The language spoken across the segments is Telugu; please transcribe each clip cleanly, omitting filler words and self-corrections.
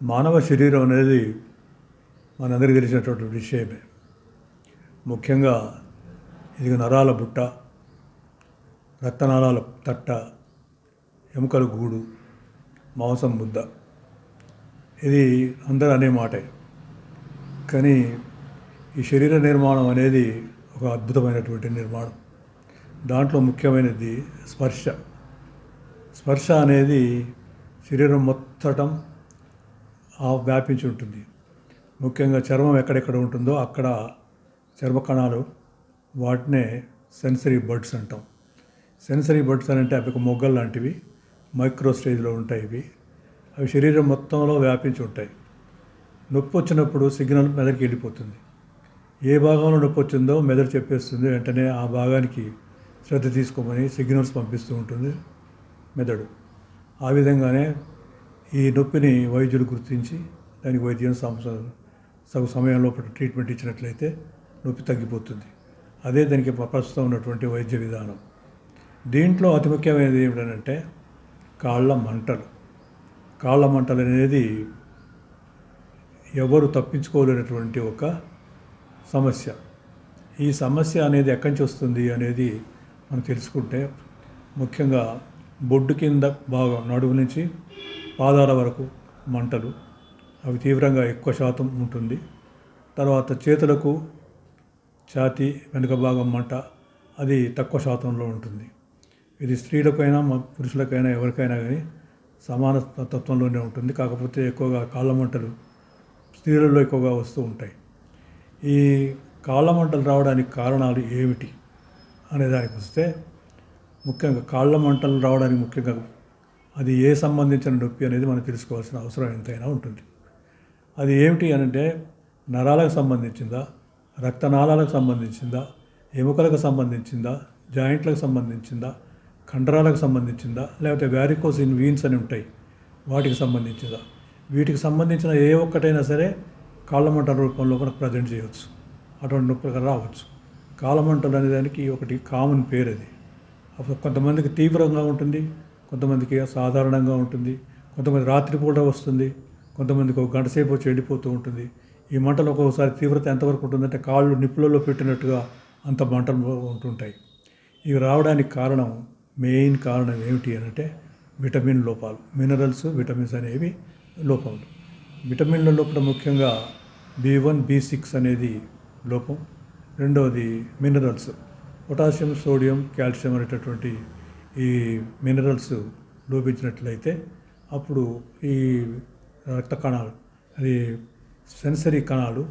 మానవ శరీరం అనేది మనందరికీ తెలిసినటువంటి విషయమే. ముఖ్యంగా ఇది నరాల బుట్ట, రక్తనాళాల తట్ట, ఎముకల గూడు, మాంసం ముద్ద. ఇది అందరూ అనే మాటే. కానీ ఈ శరీర నిర్మాణం అనేది ఒక అద్భుతమైనటువంటి నిర్మాణం. దాంట్లో ముఖ్యమైనది స్పర్శ. స్పర్శ అనేది శరీరం మొత్తం వ్యాపించి ఉంటుంది. ముఖ్యంగా చర్మం ఎక్కడెక్కడ ఉంటుందో అక్కడ చర్మ కణాలు, వాటినే సెన్సరీ బర్డ్స్ అంటాం. సెన్సరీ బర్డ్స్ అని అంటే అవి మొగ్గలు లాంటివి, మైక్రో స్టేజ్లో ఉంటాయి. అవి శరీరం మొత్తంలో వ్యాపించి ఉంటాయి. నొప్పి వచ్చినప్పుడు సిగ్నల్ మెదడుకి వెళ్ళిపోతుంది. ఏ భాగంలో నొప్పి వచ్చిందో మెదడు చెప్పేస్తుంది. వెంటనే ఆ భాగానికి శ్రద్ధ తీసుకోమని సిగ్నల్స్ పంపిస్తూ ఉంటుంది మెదడు. ఆ విధంగానే ఈ నొప్పిని వైద్యులు గుర్తించి దానికి వైద్యం సగం సమయంలో ట్రీట్మెంట్ ఇచ్చినట్లయితే నొప్పి తగ్గిపోతుంది. అదే దానికి ప్రస్తుతం ఉన్నటువంటి వైద్య విధానం. దీంట్లో అతి ముఖ్యమైనది ఏమిటంటే కాళ్ళ మంటలు. కాళ్ళ మంటలు అనేది ఎవరు తప్పించుకోలేనటువంటి ఒక సమస్య. ఈ సమస్య అనేది ఎక్కడి నుంచి వస్తుంది అనేది మనం తెలుసుకుంటే, ముఖ్యంగా బొడ్డు కింద భాగం, నడుము నుంచి పాదాల వరకు మంటలు, అవి తీవ్రంగా ఎక్కువ శాతం ఉంటుంది. తర్వాత చేతులకు, ఛాతీ వెనుక భాగం మంట, అది తక్కువ శాతంలో ఉంటుంది. ఇది స్త్రీలకైనా పురుషులకైనా ఎవరికైనా కానీ సమాన తత్వంలోనే ఉంటుంది. కాకపోతే ఎక్కువగా కాళ్ళ మంటలు స్త్రీలలో ఎక్కువగా వస్తూ ఉంటాయి. ఈ కాళ్ళ మంటలు రావడానికి కారణాలు ఏమిటి అనే దానికి వస్తే, ముఖ్యంగా కాళ్ళ మంటలు రావడానికి ముఖ్యంగా అది ఏ సంబంధించిన నొప్పి అనేది మనం తెలుసుకోవాల్సిన అవసరం ఎంతైనా ఉంటుంది. అది ఏమిటి అనంటే నరాలకు సంబంధించిందా, రక్తనాళాలకు సంబంధించిందా, ఎముకలకు సంబంధించిందా, జాయింట్లకు సంబంధించిందా, కండరాలకు సంబంధించిందా, లేకపోతే వ్యారికోస్ ఇన్ వీన్స్ అని ఉంటాయి, వాటికి సంబంధించిందా. వీటికి సంబంధించిన ఏ ఒక్కటైనా సరే కాళ్ళ మంటల రూపంలో మనకు ప్రజెంట్ చేయవచ్చు. అటువంటి నొప్పులు రావచ్చు. కాళ్ళ మంటలు అనే దానికి ఒకటి కామన్ పేరు. అది కొంతమందికి తీవ్రంగా ఉంటుంది, కొంతమందికి సాధారణంగా ఉంటుంది, కొంతమంది రాత్రిపూట వస్తుంది, కొంతమందికి ఒక గంట సేపు వచ్చి వెళ్ళిపోతూ ఉంటుంది. ఈ మంటలు ఒక్కొక్కసారి తీవ్రత ఎంతవరకు ఉంటుందంటే కాళ్ళు నిప్పులలో పెట్టినట్టుగా అంత మంటలు ఉంటుంటాయి. ఇవి రావడానికి మెయిన్ కారణం ఏమిటి అంటే విటమిన్ లోపాలు, మినరల్స్, విటమిన్స్ అనేవి లోపాలు. విటమిన్ల లోపల ముఖ్యంగా B1, B6 అనేది లోపం. రెండవది మినరల్స్, పొటాషియం, సోడియం, కాల్షియం అనేటటువంటి ఈ మినరల్స్ లోపించినట్లయితే అప్పుడు ఈ రక్త కణాలు, అది సెన్సరీ కణాలు,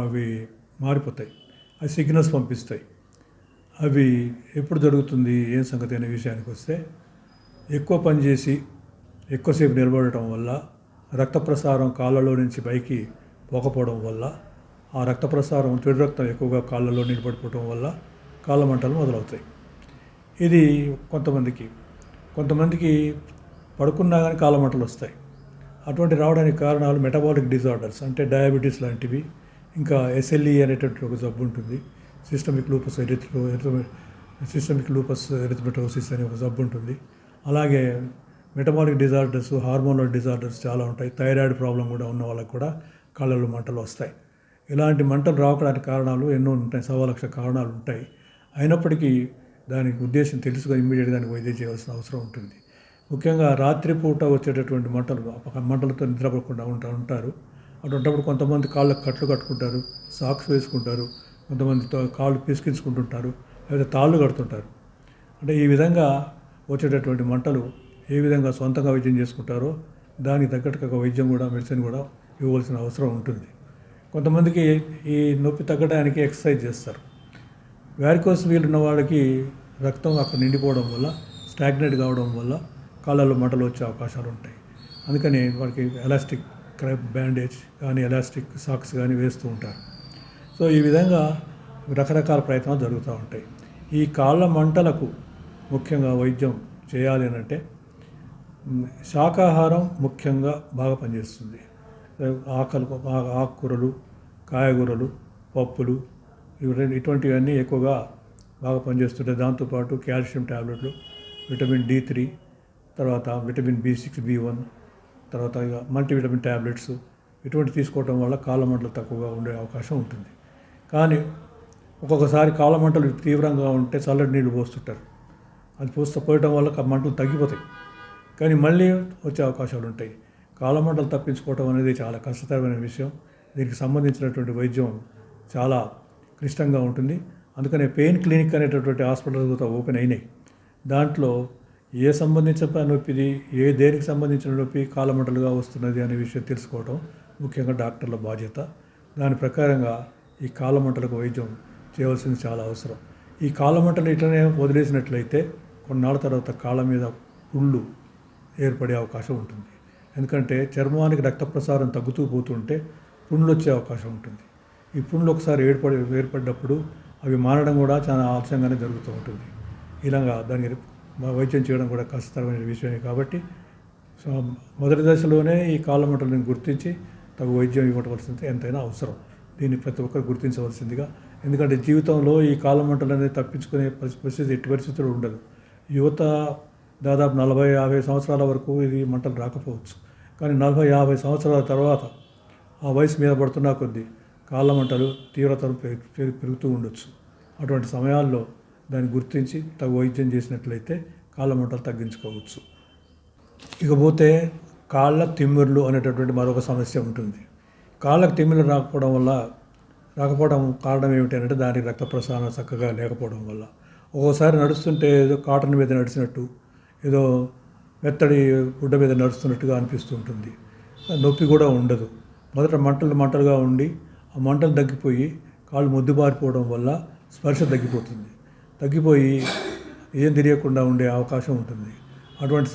అవి మారిపోతాయి. అవి సిగ్నల్స్ పంపిస్తాయి. అవి ఎప్పుడు జరుగుతుంది, ఏం సంగతి అనే విషయానికి వస్తే, ఎక్కువ పనిచేసి ఎక్కువసేపు నిలబడటం వల్ల రక్త ప్రసారం కాళ్ళలో నుంచి పైకి పోకపోవడం వల్ల, ఆ రక్త ప్రసారం, చెడు రక్తం ఎక్కువగా కాళ్ళలో నిలబడిపోవడం వల్ల కాళ్ళ మంటలు మొదలవుతాయి. ఇది కొంతమందికి పడుకున్నా కానీ కాళ్ళ మంటలు వస్తాయి. అటువంటి రావడానికి కారణాలు మెటబాలిక్ డిజార్డర్స్, అంటే డయాబెటీస్ లాంటివి. ఇంకా SLE అనేటువంటి ఒక జబ్బు ఉంటుంది, సిస్టమిక్ లూపస్ ఎరిథమెటోసిస్ అనే ఒక జబ్బు ఉంటుంది. అలాగే మెటబాలిక్ డిజార్డర్స్, హార్మోనల్ డిజార్డర్స్ చాలా ఉంటాయి. థైరాయిడ్ ప్రాబ్లం కూడా ఉన్న వాళ్ళకి కూడా కాళ్ళలో మంటలు వస్తాయి. ఇలాంటి మంటలు రావడానికి కారణాలు ఎన్నో ఉంటాయి, 1,000,000 కారణాలు ఉంటాయి. అయినప్పటికీ దానికి ఉద్దేశం తెలుసుగా ఇమ్మీడియట్గా దానికి వైద్యం చేయాల్సిన అవసరం ఉంటుంది. ముఖ్యంగా రాత్రిపూట వచ్చేటటువంటి మంటలతో నిద్రపోకుండా ఉంటారు. అటువంటిప్పుడు కొంతమంది కాళ్ళకు కట్లు కట్టుకుంటారు, సాక్స్ వేసుకుంటారు, కొంతమంది కాళ్ళు పిసికించుకుంటుంటారు, లేదా తాళ్ళు కడుతుంటారు. అంటే ఈ విధంగా వచ్చేటటువంటి మంటలు ఏ విధంగా సొంతంగా వైద్యం చేసుకుంటారో దానికి తగ్గట్టుగా వైద్యం కూడా, మెడిసిన్ కూడా ఇవ్వవలసిన అవసరం ఉంటుంది. కొంతమందికి ఈ నొప్పి తగ్గడానికి ఎక్సర్సైజ్ చేస్తారు. వ్యారికోస్ వీల్ ఉన్న వాళ్ళకి రక్తం అక్కడ నిండిపోవడం వల్ల, స్టాగ్నేట్ కావడం వల్ల కాళ్ళలో మంటలు వచ్చే అవకాశాలు ఉంటాయి. అందుకని వాళ్ళకి ఎలాస్టిక్ బ్యాండేజ్ కానీ, ఎలాస్టిక్ సాక్స్ కానీ వేస్తూ ఉంటారు. సో ఈ విధంగా రకరకాల ప్రయత్నాలు జరుగుతూ ఉంటాయి. ఈ కాళ్ళ మంటలకు ముఖ్యంగా వైద్యం చేయాలి అంటే శాకాహారం ముఖ్యంగా బాగా పనిచేస్తుంది. ఆకుకూరలు, కాయగూరలు, పప్పులు, ఇటువంటివన్నీ ఎక్కువగా బాగా పనిచేస్తుంటాయి. దాంతోపాటు కాల్షియం టాబ్లెట్లు, విటమిన్ D3, తర్వాత విటమిన్ B6, B1, తర్వాత ఇక మల్టీవిటమిన్ ట్యాబ్లెట్స్ ఇటువంటి తీసుకోవటం వల్ల కాళ్ళ మంటలు తక్కువగా ఉండే అవకాశం ఉంటుంది. కానీ ఒక్కొక్కసారి కాళ్ళ మంటలు తీవ్రంగా ఉంటే చల్లటి నీళ్ళు పోస్తుంటారు. అది పోయటం వల్ల మంటలు తగ్గిపోతాయి, కానీ మళ్ళీ వచ్చే అవకాశాలు ఉంటాయి. కాళ్ళ మంటలు తప్పించుకోవటం అనేది చాలా కష్టతరమైన విషయం. దీనికి సంబంధించినటువంటి వైద్యం చాలా క్లిష్టంగా ఉంటుంది. అందుకనే పెయిన్ క్లినిక్ అనేటటువంటి హాస్పిటల్స్ కూడా ఓపెన్ అయినాయి. దాంట్లో ఏ సంబంధించిన నొప్పిది, దేనికి సంబంధించిన నొప్పి కాళ్ళమంటలుగా వస్తున్నది అనే విషయం తెలుసుకోవడం ముఖ్యంగా డాక్టర్ల బాధ్యత. దాని ప్రకారంగా ఈ కాళ్ళమంటలకు వైద్యం చేయవలసింది చాలా అవసరం. ఈ కాళ్ళమంటలు ఇట్లనే వదిలేసినట్లయితే కొన్నాళ్ళ తర్వాత కాళ్ళ మీద పుళ్ళు ఏర్పడే అవకాశం ఉంటుంది. ఎందుకంటే చర్మానికి రక్త ప్రసారం తగ్గుతూ పోతుంటే పుండ్లు వచ్చే అవకాశం ఉంటుంది. ఈ పుండ్లు ఒకసారి ఏర్పడినప్పుడు అవి మారడం కూడా చాలా ఆలస్యంగానే జరుగుతూ ఉంటుంది. ఇలాగా దానికి వైద్యం చేయడం కూడా కష్టతరమైన విషయమే. కాబట్టి మొదటి దశలోనే ఈ కాళ్ళ మంటలను గుర్తించి తగు వైద్యం ఇవ్వవలసింది ఎంతైనా అవసరం. దీన్ని ప్రతి ఒక్కరు గుర్తించవలసిందిగా. ఎందుకంటే జీవితంలో ఈ కాళ్ళ మంటలు అనేది తప్పించుకునే పరిస్థితి ఎట్టి పరిస్థితులు ఉండదు. యువత దాదాపు 40-50 సంవత్సరాల వరకు ఇది మంటలు రాకపోవచ్చు, కానీ 40-50 సంవత్సరాల తర్వాత ఆ వయసు మీద పడుతున్న కొద్దీ కాళ్ళ మంటలు తీవ్రతరం పెరుగుతూ ఉండొచ్చు. అటువంటి సమయాల్లో దాన్ని గుర్తించి తగు వైద్యం చేసినట్లయితే కాళ్ళ మంటలు తగ్గించుకోవచ్చు. ఇకపోతే కాళ్ళ తిమ్మిర్లు అనేటటువంటి మరొక సమస్య ఉంటుంది. కాళ్ళకు తిమ్మిర్లు రాకపోవడం కారణం ఏమిటంటే దానికి రక్త ప్రసారం చక్కగా లేకపోవడం వల్ల. ఒక్కోసారి నడుస్తుంటే ఏదో కాటన్ మీద నడిచినట్టు, ఏదో మెత్తడి గుడ్డ మీద నడుస్తున్నట్టుగా అనిపిస్తూ ఉంటుంది. నొప్పి కూడా ఉండదు. మొదట మంటలుగా ఉండి ఆ మంటలు తగ్గిపోయి కాళ్ళు మొద్దుబారిపోవడం వల్ల స్పర్శ తగ్గిపోయి ఏం తెలియకుండా ఉండే అవకాశం ఉంటుంది. అటువంటి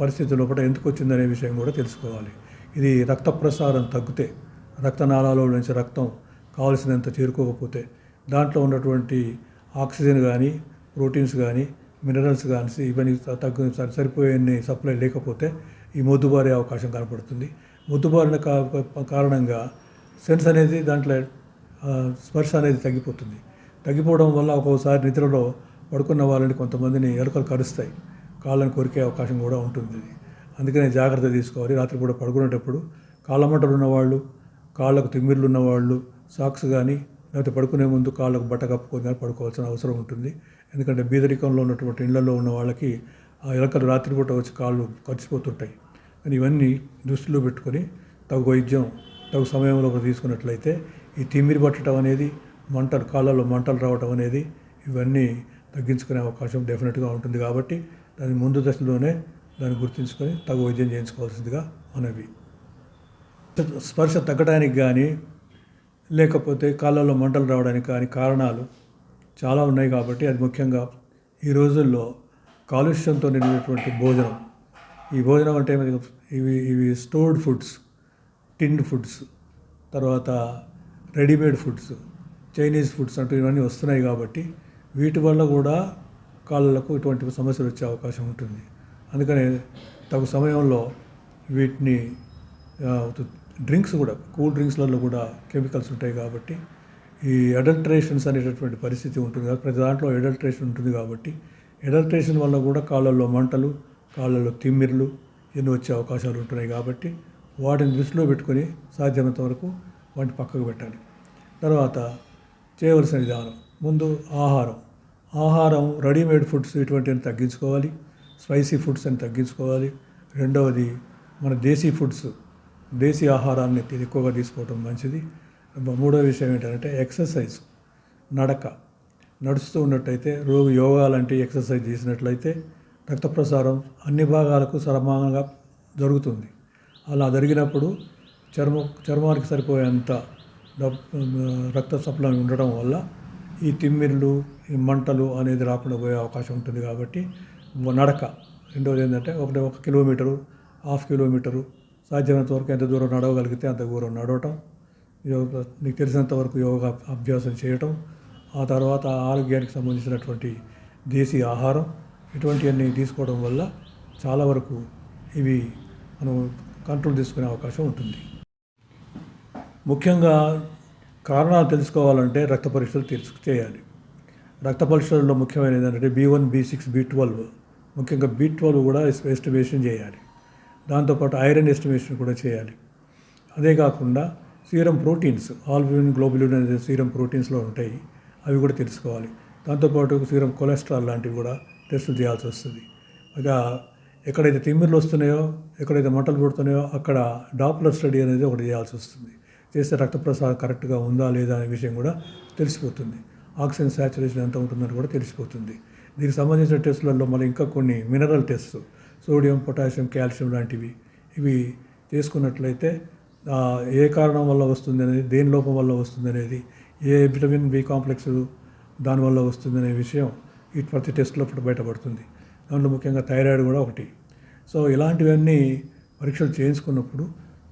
పరిస్థితి లోపల ఎందుకు వచ్చిందనే విషయం కూడా తెలుసుకోవాలి. ఇది రక్త ప్రసారం తగ్గితే, రక్తనాళాల నుంచి రక్తం కావలసినంత చేరుకోకపోతే, దాంట్లో ఉన్నటువంటి ఆక్సిజన్ కానీ, ప్రోటీన్స్ కానీ, మినరల్స్ కానీ ఇవన్నీ సరిపోయే సప్లై లేకపోతే ఈ మొద్దుబారే అవకాశం కనపడుతుంది. మొద్దుబారిన కారణంగా సెన్స్ అనేది దాంట్లో స్పర్శ అనేది తగ్గిపోవడం వల్ల ఒక్కోసారి నిద్రలో పడుకున్న వాళ్ళని కొంతమందిని ఎలుకలు కరుస్తాయి, కాళ్ళని కొరికే అవకాశం కూడా ఉంటుంది. అందుకనే జాగ్రత్త తీసుకోవాలి. రాత్రిపూట పడుకునేటప్పుడు కాళ్ళ మంటలు ఉన్నవాళ్ళు, కాళ్ళకు తిమ్మిర్లు ఉన్నవాళ్ళు సాక్స్ కానీ లేకపోతే పడుకునే ముందు కాళ్ళకు బట్ట కప్పుకొని కానీ పడుకోవాల్సిన అవసరం ఉంటుంది. ఎందుకంటే బీదరికంలో ఉన్నటువంటి ఇళ్లలో ఉన్న వాళ్ళకి ఆ ఎలుకలు రాత్రిపూట వచ్చి కాళ్ళు కరిచిపోతుంటాయి. కానీ ఇవన్నీ దృష్టిలో పెట్టుకొని తగు వైద్యం తగు సమయంలో తీసుకున్నట్లయితే ఈ తిమ్మిరి పట్టడం అనేది, కాళ్ళలో మంటలు రావడం అనేది ఇవన్నీ తగ్గించుకునే అవకాశం డెఫినెట్గా ఉంటుంది. కాబట్టి దాని ముందు దశలోనే దాన్ని గుర్తించుకొని తగు వైద్యం చేయించుకోవాల్సిందిగా మనవి. స్పర్శ తగ్గడానికి కానీ లేకపోతే కాళ్ళలో మంటలు రావడానికి కానీ కారణాలు చాలా ఉన్నాయి. కాబట్టి అది ముఖ్యంగా ఈ రోజుల్లో కాలుష్యంతో నిండినటువంటి భోజనం. ఈ భోజనం అంటే ఇవి స్టోర్డ్ ఫుడ్స్, టిన్డ్ ఫుడ్స్, తర్వాత రెడీమేడ్ ఫుడ్స్, చైనీస్ ఫుడ్స్ అంటూ ఇవన్నీ వస్తున్నాయి. కాబట్టి వీటి వల్ల కూడా కాళ్ళకు ఇటువంటి సమస్యలు వచ్చే అవకాశం ఉంటుంది. అందుకనే తగు సమయంలో వీటిని డ్రింక్స్ కూడా, కూల్ డ్రింక్స్లలో కూడా కెమికల్స్ ఉంటాయి. కాబట్టి ఈ అడల్టరేషన్స్ అనేటటువంటి పరిస్థితి ఉంటుంది కదా, ప్రతి దాంట్లో అడల్టరేషన్ ఉంటుంది. కాబట్టి అడల్టరేషన్ వల్ల కూడా కాళ్ళల్లో మంటలు, కాళ్ళల్లో తిమ్మిర్లు ఎన్నో వచ్చే అవకాశాలు ఉంటున్నాయి. కాబట్టి వాటిని దృష్టిలో పెట్టుకొని సాధ్యమైనంత వరకు వాటిని పక్కకు పెట్టాలి. తర్వాత చేయవలసిన విధానం, ముందు ఆహారం రెడీమేడ్ ఫుడ్స్ ఇటువంటివి తగ్గించుకోవాలి, స్పైసీ ఫుడ్స్ అని తగ్గించుకోవాలి. రెండవది మన దేశీ ఆహారాన్ని ఎక్కువగా తీసుకోవడం మంచిది. మూడవ విషయం ఏంటంటే ఎక్సర్సైజ్, నడుస్తూ ఉన్నట్టయితే, యోగా లాంటి ఎక్సర్సైజ్ చేసినట్లయితే రక్త ప్రసారం అన్ని భాగాలకు సమానంగా జరుగుతుంది. అలా జరిగినప్పుడు చర్మానికి సరిపోయేంత రక్త సప్లై ఉండడం వల్ల ఈ తిమ్మిర్లు, ఈ మంటలు అనేది రాకుండా పోయే అవకాశం ఉంటుంది. కాబట్టి రెండవది ఏంటంటే 1 కిలోమీటరు, ½ కిలోమీటరు సాధ్యమైనంత వరకు ఎంత దూరం నడవగలిగితే అంత దూరం నడవటం, నీకు తెలిసినంత వరకు యోగా అభ్యాసం చేయటం, ఆ తర్వాత ఆరోగ్యానికి సంబంధించినటువంటి దేశీ ఆహారం ఇటువంటివన్నీ తీసుకోవడం వల్ల చాలా వరకు ఇవి మనం కంట్రోల్ తీసుకునే అవకాశం ఉంటుంది. ముఖ్యంగా కారణాలు తెలుసుకోవాలంటే రక్త పరీక్షలు చేయాలి. రక్త పరీక్షల్లో ముఖ్యమైనది ఏంటంటే B1, B6, B12, ముఖ్యంగా B12 కూడా ఎస్టిమేషన్ చేయాలి. దాంతోపాటు ఐరన్ ఎస్టిమేషన్ కూడా చేయాలి. అదే కాకుండా సీరం ప్రోటీన్స్, ఆల్బుమిన్, గ్లోబులిన్ అనేది సీరం ప్రోటీన్స్లో ఉంటాయి, అవి కూడా తెలుసుకోవాలి. దాంతోపాటు సీరం కొలెస్ట్రాల్ లాంటివి కూడా టెస్టులు చేయాల్సి వస్తుంది. ఇక ఎక్కడైతే తిమ్మిర్లు వస్తున్నాయో, ఎక్కడైతే మంటలు పుడుతున్నాయో అక్కడ డాప్లర్ స్టడీ అనేది ఒకటి చేయాల్సి వస్తుంది. చేస్తే రక్త ప్రసారం కరెక్ట్గా ఉందా లేదా అనే విషయం కూడా తెలిసిపోతుంది. ఆక్సిజన్ శాచురేషన్ ఎంత ఉంటుందని కూడా తెలిసిపోతుంది. దీనికి సంబంధించిన టెస్టులలో మళ్ళీ ఇంకా కొన్ని mineral test, sodium, potassium, calcium లాంటివి ఇవి చేసుకున్నట్లయితే ఏ కారణం వల్ల వస్తుంది అనేది, దేని లోపం వల్ల వస్తుంది అనేది, ఏ విటమిన్ బి కాంప్లెక్స్ దానివల్ల వస్తుంది అనే విషయం ఈ ప్రతి టెస్ట్లో బయటపడుతుంది. దాంట్లో ముఖ్యంగా థైరాయిడ్ కూడా ఒకటి. సో ఇలాంటివన్నీ పరీక్షలు చేయించుకున్నప్పుడు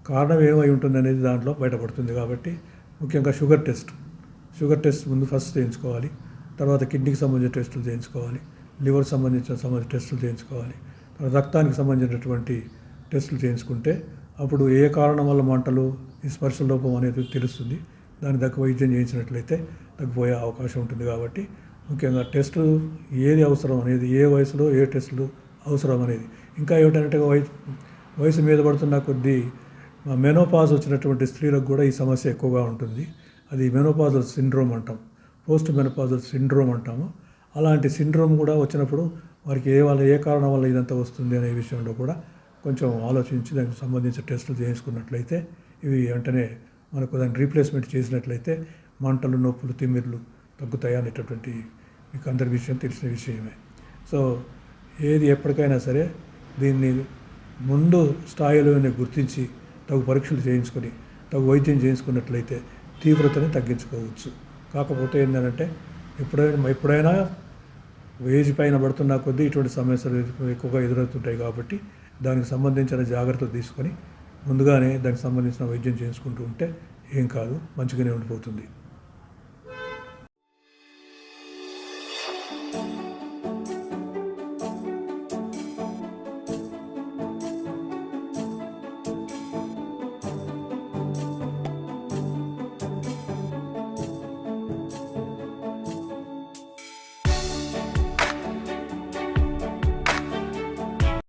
కారణం ఏమై ఉంటుంది అనేది దాంట్లో బయటపడుతుంది. కాబట్టి ముఖ్యంగా షుగర్ టెస్ట్ ముందు ఫస్ట్ చేయించుకోవాలి. తర్వాత కిడ్నీకి సంబంధించిన టెస్టులు చేయించుకోవాలి, లివర్ సంబంధించిన టెస్టులు చేయించుకోవాలి, తర్వాత రక్తానికి సంబంధించినటువంటి టెస్టులు చేయించుకుంటే అప్పుడు ఏ కారణం వల్ల మంటలు, ఈ స్పర్శ లోపం అనేది తెలుస్తుంది. దాని దగ్గర వైద్యం చేయించినట్లయితే తగ్గిపోయే అవకాశం ఉంటుంది. కాబట్టి ముఖ్యంగా టెస్టులు ఏది అవసరం అనేది, ఏ వయసులో ఏ టెస్టులు అవసరం అనేది. ఇంకా ఏమిటంటే వయసు మీద పడుతున్న కొద్దీ మెనోపాజ్ వచ్చినటువంటి స్త్రీలకు కూడా ఈ సమస్య ఎక్కువగా ఉంటుంది. అది మెనోపాజల్ సిండ్రోమ్ అంటాం, పోస్ట్ మెనోపాజల్ సిండ్రోమ్ అంటాము. అలాంటి సిండ్రోమ్ కూడా వచ్చినప్పుడు వారికి ఏ కారణం వల్ల ఇదంతా వస్తుంది అనే విషయంలో కూడా కొంచెం ఆలోచించి దానికి సంబంధించిన టెస్టులు చేయించుకున్నట్లయితే ఇవి వెంటనే మనకు దాన్ని రీప్లేస్మెంట్ చేసినట్లయితే మంటలు, నొప్పులు, తిమ్మిర్లు తగ్గుతాయి అనేటటువంటి మీకు అందరి విషయం తెలిసిన విషయమే. సో ఏది ఎప్పటికైనా సరే దీన్ని ముందు స్థాయిలోనే గుర్తించి తగు పరీక్షలు చేయించుకొని తగు వైద్యం చేయించుకున్నట్లయితే తీవ్రతని తగ్గించుకోవచ్చు. కాకపోతే ఏంటంటే ఎప్పుడైనా ఏజ్ పైన పడుతున్న కొద్దీ ఇటువంటి సమస్యలు ఎక్కువగా ఎదురవుతుంటాయి. కాబట్టి దానికి సంబంధించిన జాగ్రత్తలు తీసుకొని ముందుగానే దానికి సంబంధించిన వైద్యం చేసుకుంటూ ఉంటే ఏం కాదు, మంచిగానే ఉండిపోతుంది.